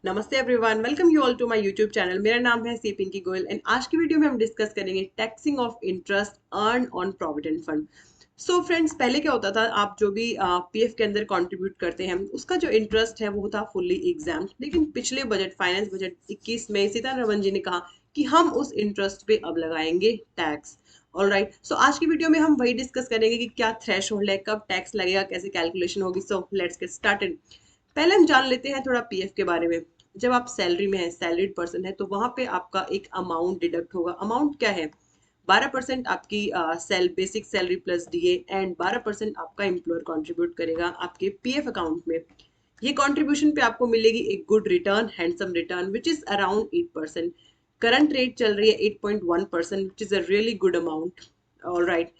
नमस्ते everyone, welcome you all to my YouTube channel. मेरा नाम है सी पिंकी गोयल एंड आज की वीडियो में हम डिस्कस करेंगे taxing of interest earn on provident fund. So friends, पहले क्या होता था, आप जो भी पीएफ के अंदर कंट्रीब्यूट करते हैं उसका जो इंटरेस्ट है वो था फुल्ली एग्जाम। लेकिन पिछले बजट फाइनेंस बजट 21 में सीतारमण जी ने कहा कि हम उस इंटरेस्ट पे अब लगाएंगे टैक्स। ऑलराइट, सो आज की वीडियो में हम वही डिस्कस करेंगे कि क्या थ्रेश होल्ड है, कब टैक्स लगेगा, कैसे कैलकुलेशन होगी। So let's get started. पहले हम जान लेते हैं थोड़ा पीएफ के बारे में। जब आप सैलरी में है, सैलरीड पर्सन है, तो वहां पे आपका एक अमाउंट डिडक्ट होगा। अमाउंट क्या है? 12% आपकी basic salary plus DA and 12% आपका एम्प्लॉयर कंट्रीब्यूट करेगा आपके पीएफ अकाउंट में। ये कंट्रीब्यूशन पे आपको मिलेगी एक good return, handsome return which is around 8%। Current rate चल रही है 8.1%, which is a really good amount. Alright,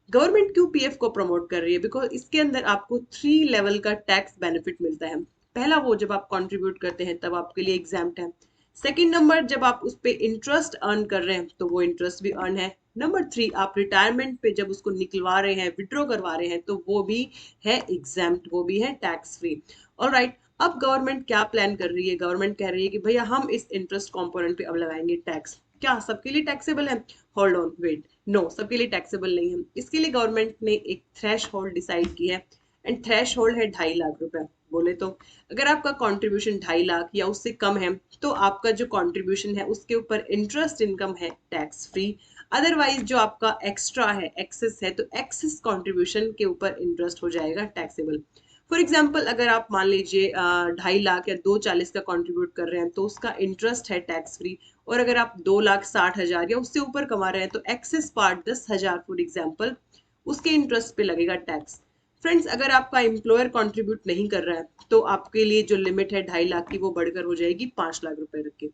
government क्यों पीएफ को प्रमोट कर रही है? बिकॉज इसके अंदर आपको 3 लेवल का टैक्स बेनिफिट मिलता है। पहला, वो जब आप कंट्रीब्यूट करते हैं तब आपके लिए एग्जाम्प्ट है। सेकंड नंबर, जब आप उस पे इंटरेस्ट अर्न कर रहे हैं तो वो इंटरेस्ट भी अर्न है। नंबर 3, आप रिटायरमेंट पे जब उसको निकलवा रहे हैं, विड्रॉ करवा रहे हैं, तो वो भी है एग्जाम्प्ट, वो भी है टैक्स फ्री। ऑलराइट, अब गवर्नमेंट क्या प्लान कर रही है? गवर्नमेंट कह रही है कि भैया हम इस इंटरेस्ट कंपोनेंट पे अब लगाएंगे टैक्स। क्या सबके लिए टैक्सेबल है? होल्ड ऑन, वेट, नो, सबके लिए टैक्सेबल नहीं है। इसके लिए गवर्नमेंट ने एक थ्रेश होल्ड डिसाइड की है एंड थ्रेश होल्ड है 2.5 लाख रुपए। बोले तो अगर आपका कंट्रीब्यूशन 2.5 लाख या उससे कम है तो आपका जो कंट्रीब्यूशन है उसके ऊपर इंटरेस्ट इनकम है टैक्स फ्री। अदरवाइज जो आपका एक्स्ट्रा है, एक्सेस है, तो एक्सेस कंट्रीब्यूशन के ऊपर इंटरेस्ट हो जाएगा टैक्सेबल। फॉर एग्जाम्पल, अगर आप मान लीजिए 2.5 लाख या 2.40 का कंट्रीब्यूट कर रहे हैं तो उसका इंटरेस्ट है टैक्स फ्री। और अगर आप 2,60,000 या उससे ऊपर कमा रहे हैं तो एक्सेस पार्ट 10,000 फॉर एग्जाम्पल, उसके इंटरेस्ट पे लगेगा टैक्स। फ्रेंड्स, अगर आपका एम्प्लॉयर कंट्रीब्यूट नहीं कर रहा है तो आपके लिए जो लिमिट है 2.5 लाख की वो बढ़कर हो जाएगी 5 लाख रुपए रख के।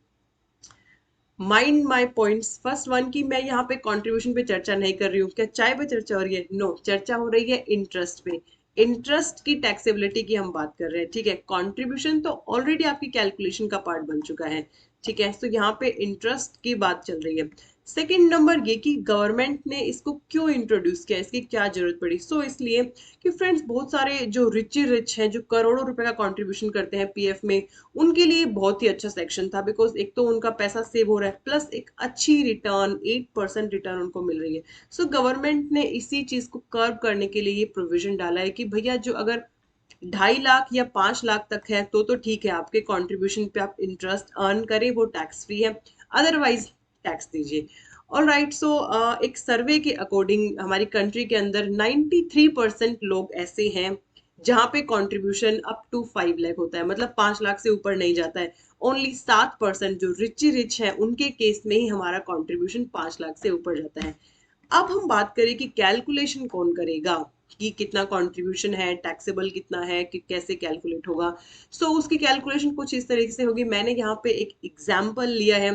Mind my points. First one, की मैं यहाँ पे कंट्रीब्यूशन पे चर्चा नहीं कर रही हूँ। क्या चाय पे चर्चा हो रही है? नो, चर्चा हो रही है इंटरेस्ट पे। इंटरेस्ट की टैक्सेबिलिटी की हम बात कर रहे हैं, ठीक है। कंट्रीब्यूशन तो ऑलरेडी आपकी कैलकुलेशन का पार्ट बन चुका है, ठीक है। तो यहाँ पे इंटरेस्ट की बात चल रही है। सेकेंड नंबर ये कि गवर्नमेंट ने इसको क्यों इंट्रोड्यूस किया, इसकी क्या जरूरत पड़ी? सो इसलिए कि फ्रेंड्स, बहुत सारे जो रिच हैं, जो करोड़ों रुपए का कंट्रीब्यूशन करते हैं पीएफ में, उनके लिए बहुत ही अच्छा सेक्शन था। बिकॉज एक तो उनका पैसा सेव हो रहा है, प्लस एक अच्छी रिटर्न, 8% रिटर्न उनको मिल रही है। सो गवर्नमेंट ने इसी चीज को कर्व करने के लिए ये प्रोविजन डाला है कि भैया जो अगर 2.5 लाख या 5 लाख तक है तो ठीक है, आपके कंट्रीब्यूशन पे आप इंटरेस्ट अर्न करें, वो टैक्स फ्री है। अदरवाइज टैक्स दीजिए। और राइट, सो एक सर्वे के अकॉर्डिंग हमारी कंट्री के अंदर 93% लोग ऐसे हैं जहां पे कंट्रीब्यूशन अप टू 5 लाख होता है, मतलब 5 लाख से ऊपर नहीं जाता है। ओनली 7% जो रिच है उनके केस में ही हमारा कंट्रीब्यूशन 5 लाख से ऊपर जाता है। अब हम बात करें कि कैलकुलेशन कौन करेगा, कि कितना कंट्रीब्यूशन है, टैक्सेबल कितना है, कि कैसे कैलकुलेट होगा। उसकी कैलकुलेशन कुछ इस तरीके से होगी। मैंने यहाँ पे एक एग्जाम्पल लिया है,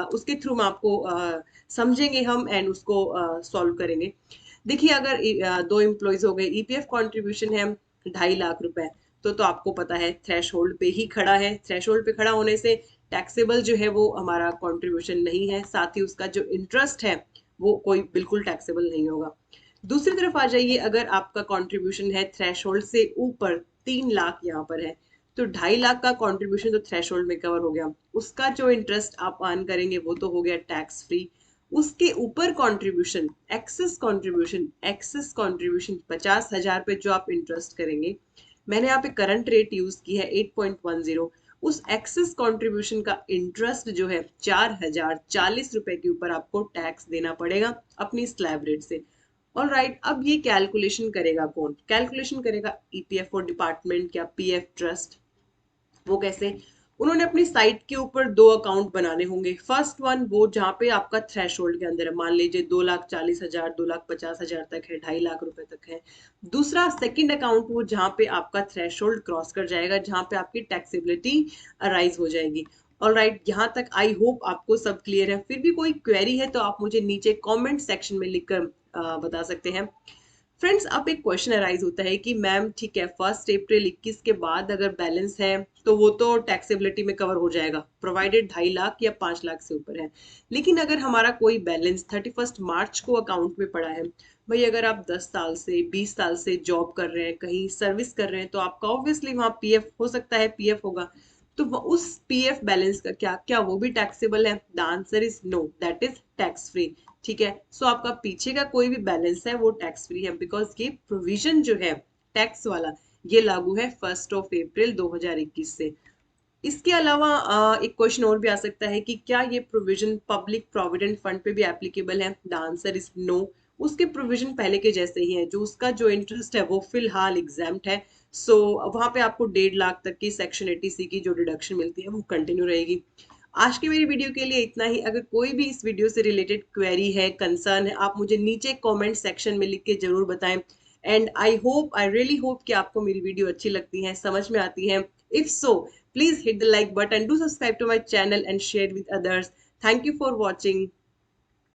उसके थ्रू हम आपको समझेंगे हम एंड उसको सॉल्व करेंगे। देखिए, अगर दो एम्प्लॉयज हो गए, ईपीएफ कंट्रीब्यूशन है 2.5 लाख रुपए, तो आपको पता है थ्रेश होल्ड पे ही खड़ा है। थ्रेश होल्ड पे खड़ा होने से टैक्सेबल जो है वो हमारा कंट्रीब्यूशन नहीं है, साथ ही उसका जो इंटरेस्ट है वो कोई बिल्कुल टैक्सेबल नहीं होगा। दूसरी तरफ आ जाइए, अगर आपका कंट्रीब्यूशन है थ्रेशोल्ड से ऊपर, 3 लाख यहाँ पर है, तो 2.5 लाख का कंट्रीब्यूशन तो थ्रेशोल्ड में कवर हो गया। उसका जो इंटरेस्ट आप अर्न करेंगे वो तो हो गया टैक्स फ्री। उसके ऊपर कंट्रीब्यूशन, एक्सेस कंट्रीब्यूशन 50,000 पे जो आप इंटरेस्ट करेंगे, मैंने यहाँ पे करंट रेट यूज की है 8.10। उस एक्सेस कंट्रीब्यूशन का इंटरेस्ट जो है 4,040 रुपए के ऊपर आपको टैक्स देना पड़ेगा अपनी स्लैब रेट से। ऑल राइट, अब ये कैलकुलेशन करेगा कौन? कैलकुलेशन करेगा ईपीएफओ डिपार्टमेंट या पीएफ ट्रस्ट। वो कैसे? उन्होंने अपनी साइट के ऊपर 2 अकाउंट बनाने होंगे। फर्स्ट वन, वो जहाँ पे आपका थ्रेश होल्ड के अंदर है, मान लीजिए 2,40,000, 2,50,000 तक है, 2.5 लाख रुपए तक है। दूसरा, सेकंड अकाउंट, वो जहाँ पे आपका थ्रेश होल्ड क्रॉस कर जाएगा, जहाँ पे आपकी टैक्सेबिलिटी अराइज हो जाएगी। ऑल राइट, यहाँ तक आई होप आपको सब क्लियर है। फिर भी कोई क्वेरी है तो आप मुझे नीचे कॉमेंट सेक्शन में लिखकर बता सकते हैं। फ्रेंड्स, अब एक क्वेश्चन अराइज होता है कि मैम ठीक है, 1 अप्रैल 2021 के बाद अगर बैलेंस है तो वो तो टैक्सेबिलिटी में कवर हो जाएगा, प्रोवाइडेड 2.5 लाख या 5 लाख से ऊपर है। लेकिन अगर हमारा कोई बैलेंस 31 मार्च को अकाउंट में पड़ा है, भाई अगर आप 10 साल से 20 साल से जॉब कर रहे हैं, कहीं सर्विस कर रहे हैं, तो आपका ऑब्वियसली वहाँ पीएफ हो सकता है, पीएफ होगा। तो उस पीएफ बैलेंस का क्या क्या वो भी टैक्सेबल है? The answer is no, that is tax free. ठीक है, सो आपका पीछे का कोई भी बैलेंस है वो टैक्स फ्री है, बिकॉज ये प्रोविजन जो है टैक्स वाला ये लागू है 1 अप्रैल 2021 से। इसके अलावा एक क्वेश्चन और भी आ सकता है कि क्या ये प्रोविजन पब्लिक प्रोविडेंट फंड पे भी एप्लीकेबल है? The answer is no. उसके प्रोविजन पहले के जैसे ही है, जो उसका जो इंटरेस्ट है वो फिलहाल एग्जाम्प्ट है। सो वहां पे आपको 1.5 लाख तक की सेक्शन 80C की जो डिडक्शन मिलती है वो कंटिन्यू रहेगी। आज की मेरी वीडियो के लिए इतना ही। अगर कोई भी इस वीडियो से रिलेटेड क्वेरी है, कंसर्न है, आप मुझे नीचे कमेंट सेक्शन में लिख के जरूर बताएं। एंड आई रियली होप कि आपको मेरी वीडियो अच्छी लगती है, समझ में आती है। If so, please hit the like button, do subscribe to my channel and share with others. Thank you for watching.